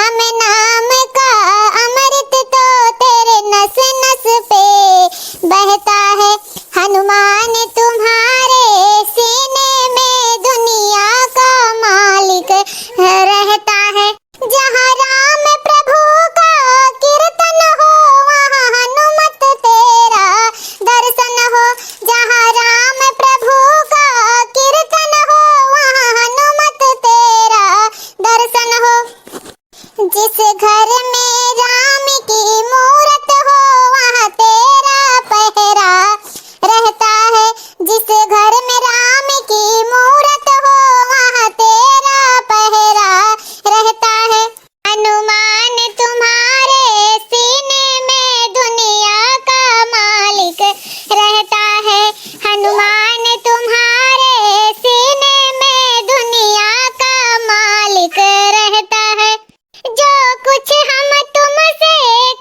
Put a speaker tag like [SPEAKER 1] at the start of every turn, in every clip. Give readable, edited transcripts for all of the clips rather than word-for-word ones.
[SPEAKER 1] राम नाम का अमृत तो तेरे नस नस पे बहता है। हनुमान तुम्हारे सीने में दुनिया का मालिक रहता है। जहाँ राम प्रभु का कीर्तन हो वहाँ हनुमत तेरा दर्शन हो। जहाँ राम प्रभु का कीर्तन हो वहाँ हनुमत तेरा दर्शन हो। जिस घर में राम की मूरत हो वहाँ तेरा पहरा रहता है। जिस घर में राम की मूरत हो वहाँ तेरा पहरा रहता है। हनुमान तुम्हारे सीने में दुनिया का मालिक रहता है। हनुमान तुम्हारे सीने में दुनिया का मालिक रहता है। जो कुछ हम तुमसे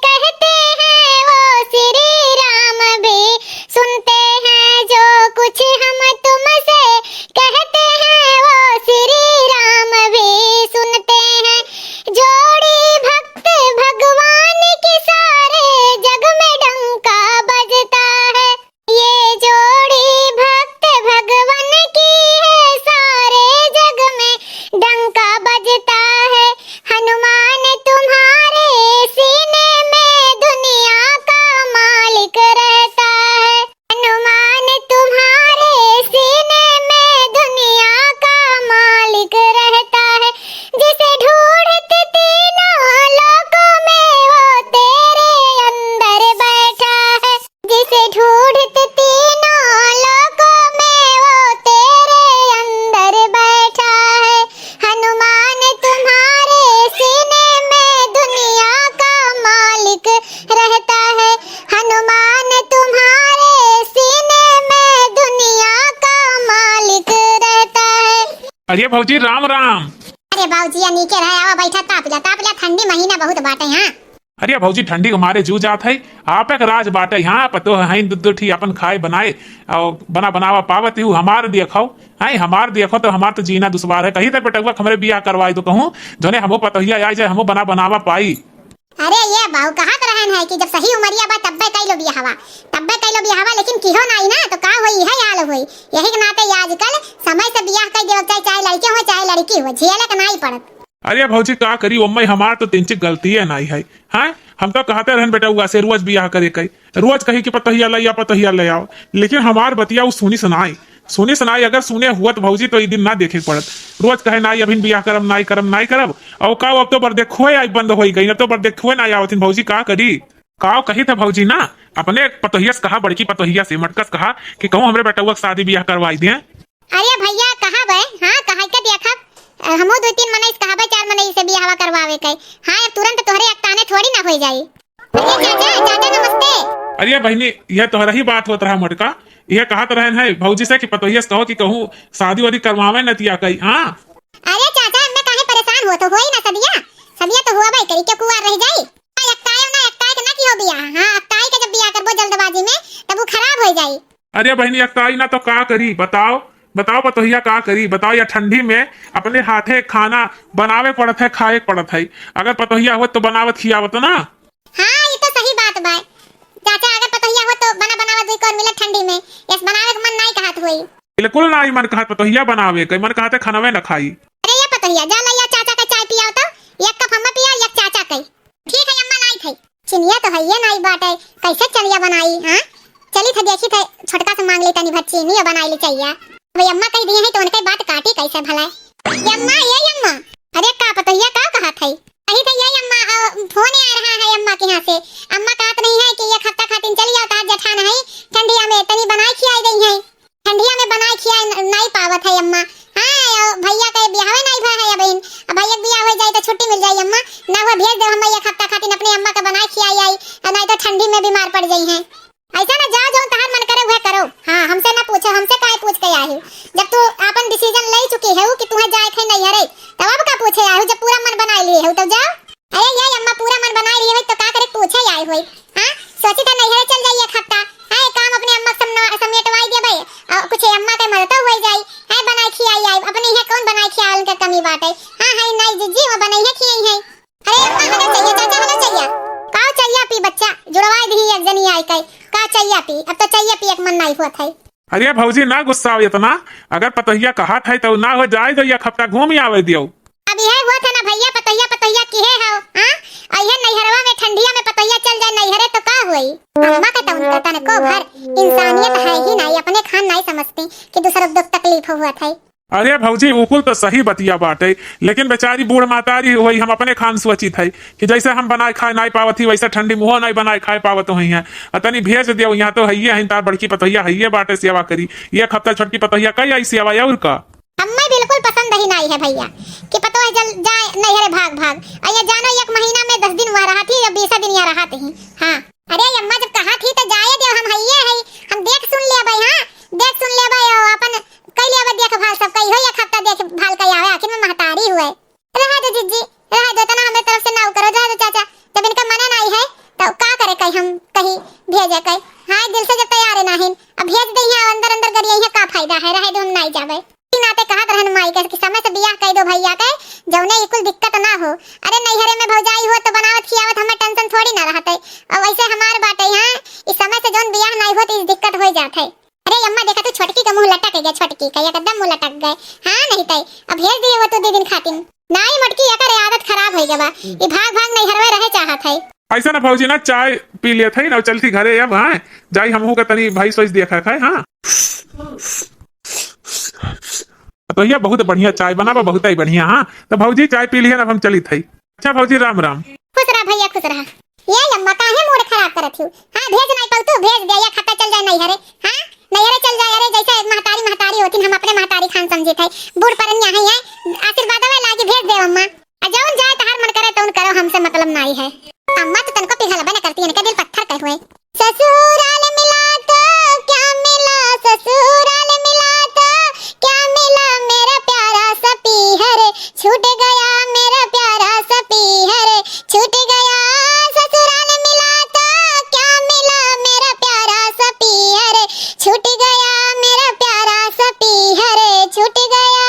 [SPEAKER 1] कहते हैं वो श्री राम भी सुनते हैं। जो कुछ हम तुमसे कहते हैं वो श्री राम भी सुनते हैं। जोड़ी भक्त भगवान की सारे जग में डंका बजता है। ये जोड़ी भक्त भगवान की है सारे जग में डंका बजता है। हनुमान तुम्हारे सीने में दुनिया का मालिक रहता है। हनुमान तुम्हारे सीने में दुनिया का मालिक रहता है। जिसे ढूंढते तीनों लोकों में वो तेरे अंदर बैठा है। जिसे ढूंढते तीनों लोकों में वो तेरे अंदर बैठा है। हनुमान तुम्हारे सीने में दुनिया का मालिक रहता है। हनुमान तुम्हारे सीने में दुनिया का मालिक रहता है।
[SPEAKER 2] अरे भौजी राम राम।
[SPEAKER 1] अरे बाबूजी नीचे रहे आवा बैठा तापला ठंडी महीना बहुत बाटे। हाँ
[SPEAKER 2] अरे भौजी ठंडी के मारे जू जात है आप एक राज बाटे यहाँ पतो है दूध ठी अपन खाए बनाए और बनावा पावत हूँ हमार देखो है हमार देखो तो हमार तो जीना दुश्वार है। कहीं तो बेटुआ हमारे बियाह करवाई तो कहूँ जोने हमो पतोहिया आ जाए हमो बनावा पाई।
[SPEAKER 1] अरे ये बाबू कहत रहन है कि जब सही उमरिया बा तब्बे कैलो बियाहवा लेकिन किहो नहीं ना तो का होई है हाल होई। यही के नाते आजकल समय से बियाह कर देव चाहे लड़के हो चाहे लड़की हो झेले के नहीं पड़त।
[SPEAKER 2] अरे भौजी का करी उम्मे हमार तो तीन चीज गलती है नहीं है। हाँ हम तो कहते रहन बेटा हुआ से रोज बियाह करे कई रोज कही कि पतोहिया ले आओ लेकिन हमार बतिया वो सुनी सुनाई अगर सुने हुआ तो भौजी तो ये दिन ना देखे पड़त। रोज कहे नाई अभी बियाह करम नहीं करब और का अब तो बर देखो आई बंद हो गई अब तो बर देखो ना आवतिन भौजी का करी का कही था भौजी ना अपने पतोहिया से कहा बड़की पतोहिया से मटकस कहा कि कहूँ हमरे बेटा हुआ शादी बियाह करवाई दिए।
[SPEAKER 1] अरे भैया कहा बे हाँ कहा के देखा हमो 2-3 मने कहा बे 4 मने से बियाह करवावे के। हाँ अब तुरंत तोहरे अक्ताने थोड़ी ना हो जाई। अरे चाचा नमस्ते।
[SPEAKER 2] अरे बहनी यह तोहरा ही बात होत रहा मटका यह कहत रहन है भौजी से कि पतोहिया से कहो कि कहूँ शादी वादी करवावे न तिया कई। हाँ
[SPEAKER 1] अरे चाचा मैं काहे परेशान हो तो होई ना सदिया तो हुआ भाई करी के कुआर रह जाई। अक्ताए के ना की हो बियाह। हाँ अक्ताए के जब बियाह करबो जल्दबाजी में तब वो खराब हो जाई।
[SPEAKER 2] अरे बहनी अक्ताई ना तो का करी बताओ पतोहिया का करी बताओ। या ठंडी में अपने हाथे खाना बनावे पड़त है खाए पड़त है अगर पतोहिया हो तो बनावत खियावत ना।
[SPEAKER 1] हाँ ये तो सही बात बा चाचा अगर पतोहिया हो तो बनावा दुई कोर मिले ठंडी में यस बनावे के मन नहीं कहत होई।
[SPEAKER 2] बिल्कुल ना मन कहत पतोहिया बनावे कई मन कहते खानवे न खाई।
[SPEAKER 1] अरे ये पतोहिया जा लइया चाचा का चाय पियाओ तो एक कप हम पिया एक चाचा कई। ठीक है अम्मा नहीं थई चिनिया तो है ये नहीं बाटे कैसे चलिया बनाई। हाँ चली था देखी थे छोटका से मांग ली तनी भर चीनी बनाई ली चाहिए। भाई अम्मा कह दी है तो उनके बात काटी कैसे भला अम्मा। अरे का पतोहिया का कहा थई कही थे ये अम्मा फोन आ रहा है अम्मा के यहाँ से। अम्मा कहत नहीं है कि एक हफ्ता खातिर चली जाओ ताज जठान है ठंडिया में तनी बनाई खिलाई गई है। ठंडिया में बनाई खिलाई नहीं पावत है अम्मा। हाँ भैया के बियाह नहीं भा है बहन भैया बियाह हो जाए तो छुट्टी मिल जाए अम्मा ना हुआ भेज दो हम एक हफ्ता खातिर अपनी अम्मा का बनाई खिलाई आई नहीं तो ठंडी में बीमार पड़ गई है। ऐसा ना जाओ जो तहार मन करे वह करो। हाँ हमसे ना पूछो हमसे काहे पूछ के आई हो जब तू अपन डिसीजन ले चुकी है कि तुम्हें जाए थे नहीं हरे तब अब का पूछे आई हो जब पूरा मन बना लिए हो तो जाओ। अरे ये अम्मा पूरा मन बना लिए तो का करे पूछे आई हुई। हाँ सोची था नहीं हरे चल जाइए एक हफ्ता है काम अपने अम्मा समेटवाई दे भाई कुछ अम्मा के मरता हुई जाई है बनाई खिलाई आई अपने यहाँ कौन बनाई खियाल का कमी बात है। हाँ है नहीं जीजी वो बनाई है खिलाई है। अरे नहीं हुआ था।
[SPEAKER 2] अरे भौजी ना गुस्सा हो इतना, अगर पतोहिया कहा था तो ना हो जाए तो एक हफ्ता घूम ही आवे दियो।
[SPEAKER 1] अब यह हुआ था ना भैया, पतोहिया पतोहिया किहे हो हां? अइहे नैहरवा में ठंडिया में पतोहिया चल जाए नैहरे तो का होई? अम्मा का उनका तनको भर इंसानियत है ही नहीं, अपने खान नहीं समझती कि दूसरों दुख तकलीफ हुआ था।
[SPEAKER 2] अरे भौजी उकुल तो सही बतिया बाटे, लेकिन बेचारी बूढ़ मातारी हुई, हम अपने खान सोची थे कि जैसे हम बनाए खाए नहीं पावत ही वैसे ठंडी मुँह नहीं बनाए खाए पावत हुई है, तनी भेज दियो। यहाँ तो है ही तार बड़की पतोहिया है बाटे सेवा करी, एक हफ्ता छोटकी पतोहिया कई आई सेवा और का।
[SPEAKER 1] अम्मा बिल्कुल पसंद ही नहीं है भैया कि पतोह जल जाए नैहरे भाग भाग। अये जानो एक महीना में 10 दिन वहाँ रहा थी या 20 दिन यहाँ रहा थी। हाँ अरे अम्मा जब कहा थी तो जाए दे, हम हइये है, हम देख सुन ले भाई। हाँ देख सुन ले भाई, अपन कई ले देख भाल सब कई हो, एक हफ्ता देख भाल कई आवे, आखिर में महतारी हुए। रहा दो जिज्जी रहा दो, तना हमें तरफ से ना करो, जा दो चाचा। जब इनका मना नहीं है तो का करे कहीं हम कहीं भेजे कहीं। हाँ दिल से जब तैयार है नहीं अब भेज दे, अंदर अंदर करिए है का फायदा है, रहे दो हम नहीं जावे। नाते कहत रहन माई के समय से बियाह कह दो भैया के, जौने कुल दिक्कत ना हो। अरे नैहरे में भौजाई हो तो बनावत खियावत हमें टेंशन थोड़ी ना रहते, और वैसे हमार बाटे यहाँ इस समय से जौन बियाह नहीं हो तो इस दिक्कत हो जात है। अरे अम्मा देखा तू छोटकी का मुंह लटक गया, छोटकी का एकदम मुंह लटक गए। हाँ नहीं तई अब भेज दिए वो तो 2 दिन खातिर नहीं मटकी, एकर आदत खराब हो गवा, ई भाग भाग नैहरवे रहे चाहत है।
[SPEAKER 2] ऐसा ना भौजी ना चाय पी लिए थे ना चलती घरे अब। हाँ जाई हमहू का तनी भाई सोच देखा खाए। हाँ तो यह बहुत बढ़िया चाय बनावा, बहुत ही बढ़िया। हाँ तो भौजी चाय पी लिए ना, हम चली थी। अच्छा भौजी राम राम।
[SPEAKER 1] खुश रहा भैया खुश रहा। ये अम्मा काहे मूड खराब करत हूँ? हाँ भेज नहीं पाऊ तो भेज दे, या खाता चल जाए नैहरे। हाँ नैहरे चल जाए, अरे जैसे महतारी महतारी होती हम अपने महतारी खान समझे थे, बूढ़ परनिया है आशीर्वाद में लाके भेज दे अम्मा। जौन जाए तहार मन करे तो करो, हमसे मतलब नहीं है। अम्मा तो तनको पिघलबे न करती है, इनका दिल पत्थर कहे हुए। ससुराल मिला तो क्या मिला, ससुराल मिला तो क्या मिला, मेरा प्यारा सा पीहर छूट गया, मेरा प्यारा सा पीहर छूट गया। ससुराल मिला तो क्या मिला, मेरा प्यारा सा पीहर छूट गया, मेरा प्यारा सा पीहर छूट गया।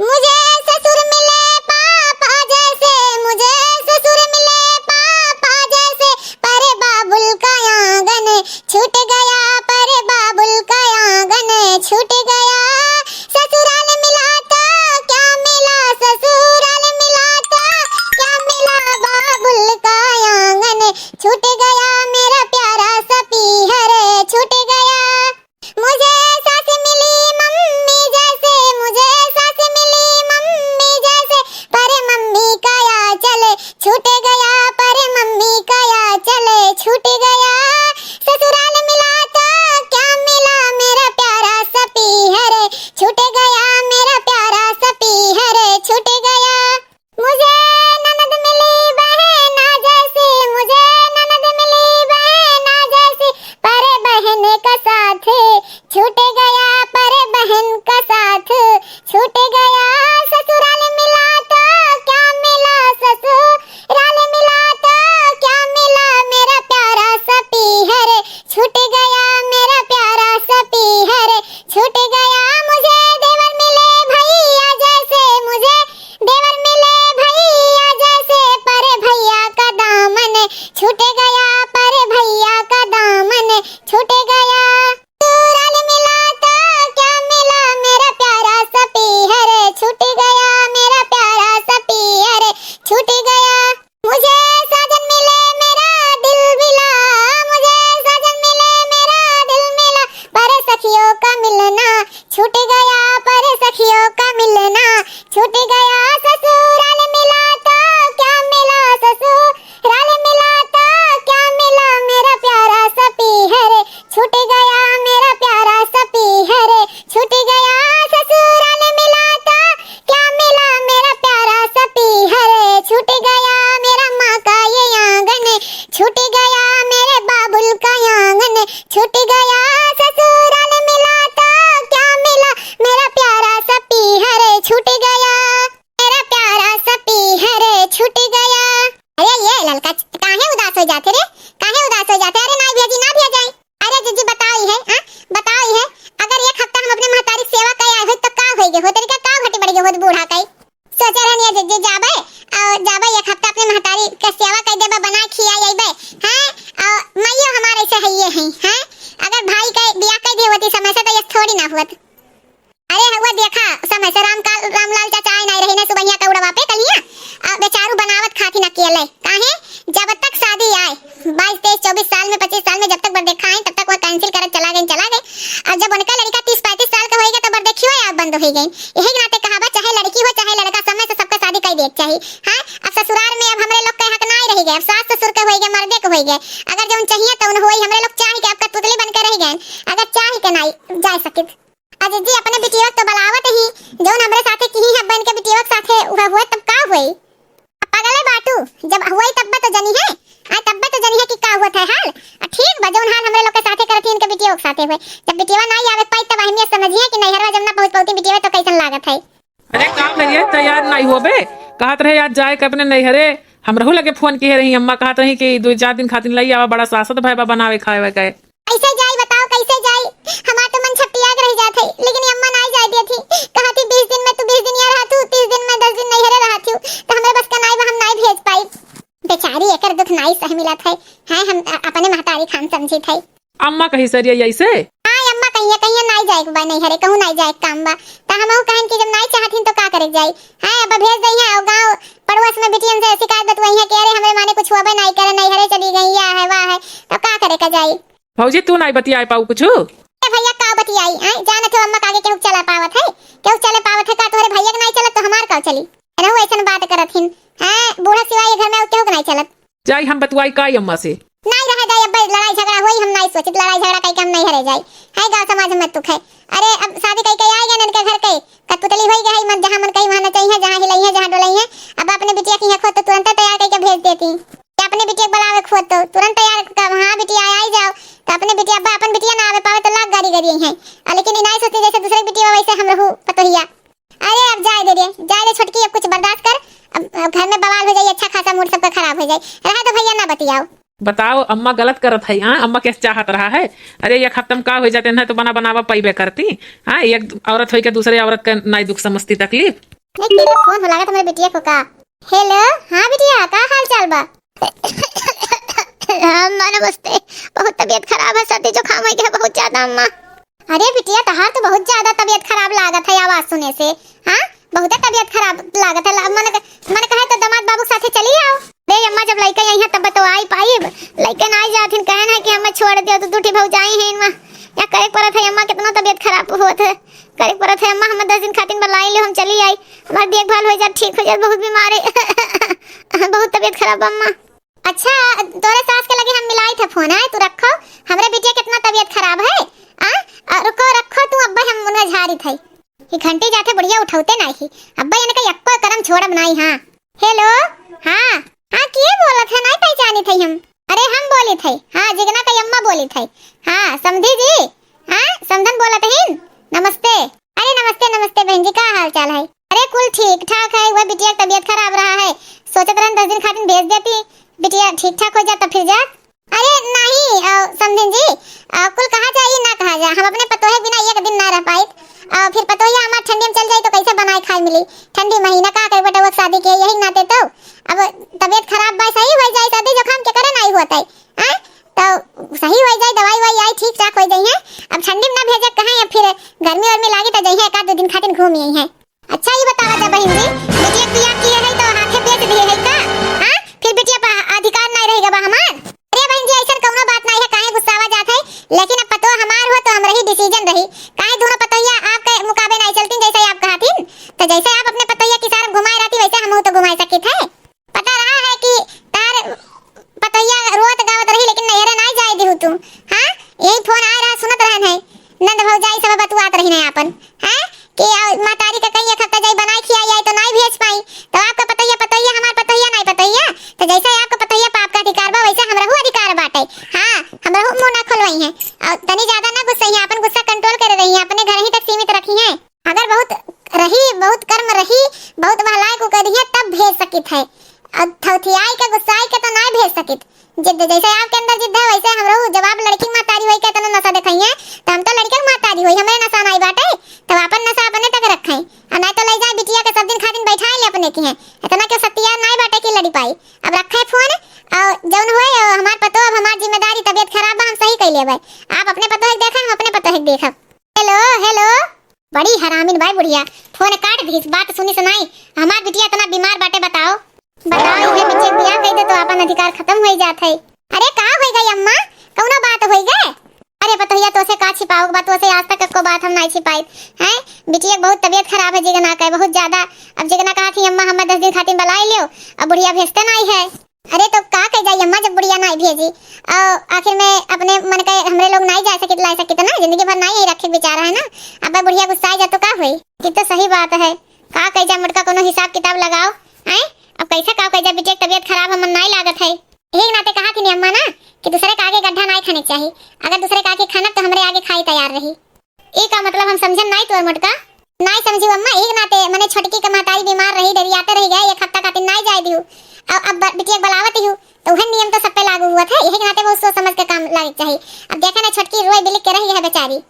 [SPEAKER 1] मुझे ससुर मिले पापा जैसे, मुझे ससुर मिले पापा जैसे, पर बाबुल का आंगन छूट गया, पर बाबुल का आंगन छूट गया। ससुराल मिला तो क्या मिला, ससुराल मिला तो क्या मिला, बाबुल का आंगन छूट गया, मेरा प्यारा सा पीहर छूट गया। मुझे सास मिली मम्मी जैसे, मुझे सास मिली मम्मी जैसे, पर मम्मी का आंचल छूट गया, पर मम्मी का आंचल छूट गया। ससुराल मिला तो क्या मिला, मेरा प्यारा सा पीहर छूट गया, मेरा प्यारा सा पीहर छूट गया। मुझे ननद मिली बहना जैसे, मुझे ननद मिली बहना जैसे, पर बहन का साथ छूट गया, पर बहन का साथ छूट गया। ससुराल मिला तो क्या मिला, ससुराल बिटिया ले काहे जब तक शादी आए 22 23 24 साल में 25 साल में जब तक बर देखा है तब तक वो कैंसिल कर चला गए और जब उनका लड़का 30 35 साल का होएगा तो बर देखियो आप बंद हो गई। यही नाते कहावा चाहे लड़की हो चाहे लड़का समय से सबका शादी कर देक चाहिए। हां अब ससुराल में अब हमरे लोग के हक नहीं रह गए, अब सास ससुर के होई गए मर्दे के होई गए। अगर जौन चाहिए तो उन होई हमरे लोग चाहे कि आपका पुतली बन के रह गए, अगर चाहे के नहीं जा सके अजीत जी अपने बिटिया तो बलावत ही जौन हमरे साथे की है बन के बिटिया के साथे हुआ तब का होई पागल है बाटू जब हुई तब तो जनी है तब तो जनी है कि का हुआ था हाल ठीक बा जौन हाल हमरे लोग के साथे करथी इनके बिटिया के साथे हुए जब बिटिया नहीं आवे पाई तब हमें समझिए कि नैहरवा जब ना पहुंच पौती बिटिया तो कैसन लागत है।
[SPEAKER 3] अरे काम करिए तैयार नहीं होबे कहत रहे आज जाए के अपने नैहरे हम रहू लगे फोन किए रही अम्मा कहत रही कि 2-4 दिन खातिर लई आवा बड़ा सासत भाई बनावे खावे के
[SPEAKER 1] कैसे जाई बताओ कैसे जाई हमार तो मन छपटिया रह जात है लेकिन अम्मा नहीं जाय दी थी कहती 20 दिन में तू 20 दिन यहाँ रहतू 30 दिन में 10 दिन नैहरे रहतू तो हमरे बस का नहीं हम नहीं भेज पाई बेचारी एकर दुख नहीं सह मिलत है हम अपने महतारी खान समझी थे।
[SPEAKER 3] अम्मा कही सरिया ऐसे
[SPEAKER 1] हां अम्मा कहिए नहीं जाए बा नैहरे कहूं नहीं जाए काम बा त हमहु कहन कि जब नहीं चाहथिन तो का करे जाई हां अब भेज दई है और गांव पड़ोस में बिटियन से शिकायत बतवाई है कि अरे हमरे माने कुछ होबे नहीं करे नैहरे चली गई है वाह है तो का करे का जाई।
[SPEAKER 3] भौजी तू नहीं बतियाए पाऊ कुछ
[SPEAKER 1] भैया का बतियाई जाने तो अम्मा कागे केहू चला पावत है केहू चले पावत है का तोरे भैया के नहीं चलत तो हमार का चली रहू ऐसन बात करथिन बूढ़ा सिवाय घर में केहू के नहीं चलत
[SPEAKER 3] जाई हम बतवाई का अम्मा से
[SPEAKER 1] नहीं रह जाए अब लड़ाई झगड़ा होई हम नहीं सोचित लड़ाई झगड़ा कई हम नहीं हरे जाई है गांव समाज में तुख है अरे अब शादी कई आए गए इनके घर के कटपुतली होई गई मन जहां मन कहीं वहां चाहिए जहां हिलाई है जहां डोलाई है अब अपने बिटिया की खो तो तुरंत तैयार करके भेज देती अपने बिटिया बुलावे खो तो तुरंत तैयार हां बिटिया आई जाओ तो अपने बिटिया अब अपन बिटिया ना आवे पावे तो लाख गाड़ी गरी है लेकिन नहीं सोचती जैसे दूसरे बिटिया वैसे हम रहू पतोहिया अरे अब जाए दे छोटकी अब कुछ बर्दाश्त कर अब घर में बवाल हो जाए अच्छा खासा मूड सबका खराब हो जाए रहा तो भैया ना बतियाओ
[SPEAKER 3] बताओ अम्मा गलत करत है हाँ अम्मा कैसे चाहत रहा है अरे ये खत्म का हो जाते हैं तो बनावा पैबे करती हाँ एक औरत हो के दूसरे औरत का नहीं दुख समझती तकलीफ
[SPEAKER 1] फोन हो लगा तुम्हारे बिटिया को का हेलो हाँ बिटिया का हाल चाल बा नमस्ते बहुत तबीयत खराब है सर्दी जुकाम हो गया बहुत ज्यादा अम्मा। अरे बिटिया तहार तो बहुत ज्यादा तबीयत खराब लागत है आवाज सुने से हाँ बहुत तबीयत खराब लागत है मन कहे तो दामाद बाबू साथे चली आओ रे अम्मा जब लइका आई है तब तो आई पाई लइका ना जाथिन कहन है कि हम छोड़ दियो तो दूठी भौ जाई है इनवा या करे परत है अम्मा कितना तबीयत खराब होत है करे परत है अम्मा हम 10 दिन खातिर बुलाई ले हम चली आई हमार देखभाल हो जा ठीक हो जा बहुत बीमार है बहुत तबीयत खराब अम्मा। अच्छा तोरे सास के लगे हम मिलाई थे फोन है तू रखो हमरे बिटिया कितना तबीयत खराब है रखो तू अब्बा हम उन्हें झारी थे ये घंटे जाते बढ़िया उठाते नहीं अब्बा इनका यक्को करम छोड़ब नहीं। हां हेलो हां के बोलत है नहीं पहचानी थे हम अरे हम बोली थे हां जिगना का अम्मा बोली थे हां समझी जी हां समधन बोलत है नमस्ते अरे नमस्ते बहन जी का हाल चाल है अरे कुल ठीक ठाक है वो बिटिया की तबीयत खराब रहा है सोचत रहन 10 दिन खातिर भेज देती बिटिया ठीक ठाक हो जाता फिर जा अरे नहीं समझन जी कुल कहा जाए ना कहा जा हम अपने पतोहे बिना एक दिन ना रह पाए फिर पतोहिया हमार ठंडी में चल जाए तो कैसे बनाए खाए मिली ठंडी महीना का कर बेटा वो शादी के यही नाते तो अब तबीयत खराब बा सही हो जाए सर्दी जुकाम के करे नहीं होता है तो सही हो जाए दवाई वाई आई ठीक ठाक हो जाए अब ठंडी में ना भेजे कहां या फिर गर्मी और में लागे तो जाइए एक 2 दिन खातिर घूम आई है। अच्छा ये बतावा जा बहन जी बिटिया बियाह किए है तो हाथे बेच दिए है का हां फिर बिटिया पर अधिकार नहीं रहेगा बा हमार अरे बहन जी ऐसा कोनो बात नहीं है काहे गुस्सावा जात है लेकिन अब पतो हमार हो तो हम रही डिसीजन रही काहे दोनों पतोहिया आपके मुकाबले नहीं चलती जैसे आप कहतीन तो जैसे आप अपने पतोहिया की सारा घुमाए रहती वैसे हम तो घुमाए सकी थे पता रहा है कि तार पतोहिया रोत गावत रही लेकिन नहरे नहीं जाए दी तू हां यही फोन आ रहा सुनत रहन है नंद भौजाई सब बतुआत रही नहीं अपन हां कि मातारी का कहीं एक हफ्ता जाई बनाई खियाई आई तो नहीं भेज पाई तो आपका पतोहिया हमार पतोहिया नहीं पतोहिया तो जैसे आपका पतोहिया पाप का अधिकार बा वैसे हमरा अधिकार बाटे हां हमरा मुंह ना खोलवाई है और तनी ज्यादा ना गुस्सा है अपन गुस्सा कंट्रोल करे रही है अपने घर ही तक सीमित रखी है अगर बहुत कर्म रही बहुत भलाई को करी है तब भेज सकित है और थौथियाई के गुस्साई के तो नहीं भेज सकित जिद जैसे आपके अंदर जिद है वैसे हम रहू जब आप लड़की मातारी होई के तो नशा दिखाई है तो हम तो लड़के मातारी होई हमें नशा नहीं बाटे तो अपन नशा अपने तक रखे और नहीं तो ले जाए बिटिया के सब दिन खातिर बैठाए ले अपने की है इतना के सत्या नहीं बाटे की लड़ी पाई अब रखे फोन और जौन होए हमार पतो अब हमार जिम्मेदारी तबीयत खराब बा हम सही कर लेबै आप अपने पतो देखा हम अपने पतो देखब। हेलो बड़ी हरामिन भाई बुढ़िया फोन काट दी बात सुनी सुनाई हमार बिटिया इतना बीमार बाटे बताओ बताओ ये बिटिया बियाह कई दे तो अपन अधिकार खत्म हो जात है। अरे का हो गई अम्मा, कौनो बात हो गए? अरे पतोहिया तो से का छिपाओ बात, तो से आज तक को बात हम नहीं छिपाई हैं। बिटिया बहुत तबीयत खराब है जिगना का बहुत ज्यादा। अब जिगना कहा थी अम्मा हम 10 दिन खातिर बुलाई लियो, अब बुढ़िया भेजते नहीं है। अरे तो का कह जाई अम्मा जब बुढ़िया नहीं भेजी, आखिर में अपने मन के हमरे लोग नहीं जा सके ला सके ना, जिंदगी भर नहीं रखे बेचारा है ना। अब बुढ़िया गुस्सा जा तो का हुई? ये तो सही बात है। का कह जा मुटका कोनो हिसाब किताब लगाओ हैं। अब कैसे का कह जा बिटिया तबीयत खराब है, मन नहीं लागत है। यही नाते कहा थी अम्मा ना कि दूसरे का आगे गड्ढा नहीं खाने चाहिए। अगर दूसरे का आगे खाना तो हमरे आगे खाई तैयार रही। ए का मतलब हम समझन नहीं तोर मुटका नहीं समझी अम्मा। एक नाते मने छोटकी के महतारी बीमार रही डरियाते रह गए, एक हफ्ता खातिर नहीं जाए दिहु। अब बिटिया बुलावत हूँ तो वह नियम तो सब पे लागू हुआ था। यही नाते बहुत सोच समझ के काम लागे चाहिए। अब देखा ना छोटकी रोई बिलिक के रही है बेचारी।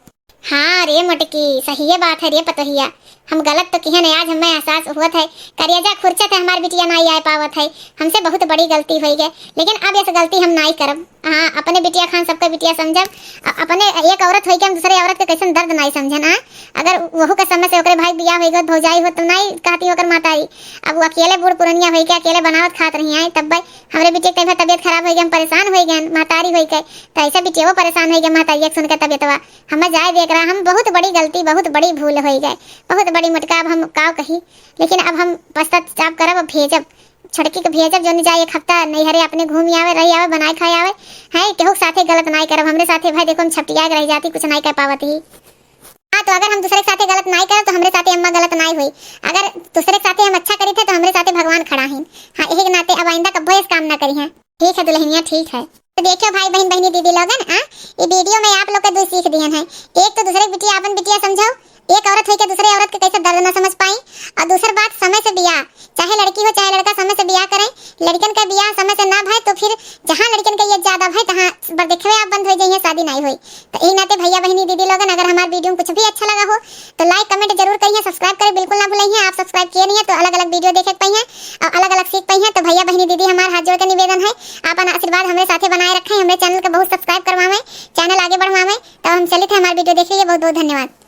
[SPEAKER 1] हाँ रे मुटकी सही है बात है रे पतोहिया, हम गलत तो किए नहीं। आज हमें एहसास हुआ है करियाजा खुर्चत है हमारी बिटिया नहीं आ पावत है, हमसे बहुत बड़ी गलती हुई है। लेकिन अब ऐसे गलती हम नहीं करब। हाँ अपने बिटिया खान सबका बिटिया समझब। अपने एक औरत हुई के हम दूसरे औरत के कैसे दर्द नहीं समझन। हाँ अगर वहू के समय से ओकरे भाई बियाह हो गए भौजाई हो तो नहीं कहती होकर मातारी। अब वो अकेले बूढ़ पुरनिया हुई के अकेले बनावत खात रही है, तब भाई हमारे बिटिया कई तबियत खराब हो गई, हम परेशान हो गए मातारी हुई के, तो ऐसा बिटिया वो परेशान हो गए मातारी सुन के तबियतवा हमें जाए देख रहा। हम बहुत बड़ी गलती बहुत बड़ी भूल हो गए, बहुत बड़ी मुटका। अब हम का कही, लेकिन अब हम पश्चाताप करब, अब भेजब छड़की के भेजब जो नहीं जाए। एक हफ्ता नहीं हरे अपने घूम आवे रही आवे बनाए खाए आवे है। केहू साथे गलत नहीं करब, हमरे साथे भाई देखो हम छपटिया रह जाती कुछ नहीं कर पावती। हाँ तो अगर हम दूसरे के साथे गलत नहीं करब तो हमरे साथे अम्मा गलत नहीं हुई। अगर दूसरे के साथे हम अच्छा करी थे तो हमरे साथे भगवान खड़ा है। हाँ यही नाते अब आइंदा कभी इस काम ना करी है। ठीक है दुल्हनिया ठीक है। तो देखियो भाई बहन बहनी दीदी लोगन ये वीडियो में आप लोग के दो सीख दियन है। एक तो दूसरे बिटिया अपन बिटिया समझो, एक औरत हुई के दूसरे औरत के कैसे दर्द न समझ पाई। और दूसरी बात समय से बियाह, चाहे लड़की हो चाहे लड़का समय से बियाह करें। लड़कन का बियाह समय से ना भाई तो फिर जहाँ लड़कन का ये ज्यादा भाई तहाँ देखवे आप बंद हो जाइए, शादी नहीं हुई। तो यही नाते भैया बहनी दीदी लोगन अगर हमारे वीडियो में कुछ भी अच्छा लगा हो तो लाइक कमेंट जरूर करिए, सब्सक्राइब करें बिल्कुल ना भूलिए। आप सब्सक्राइब किए नहीं है तो अलग अलग वीडियो देख पाई हैं और अलग अलग सीख पाई हैं। तो भैया बहनी दीदी हमारे हाथ जोड़ के निवेदन है आप आशीर्वाद हमारे साथे बनाए रखें, हमारे चैनल को बहुत सब्सक्राइब करवाएं, चैनल आगे बढ़वाएं। तब हम चलित है हमारे वीडियो देख लीजिए। बहुत बहुत धन्यवाद।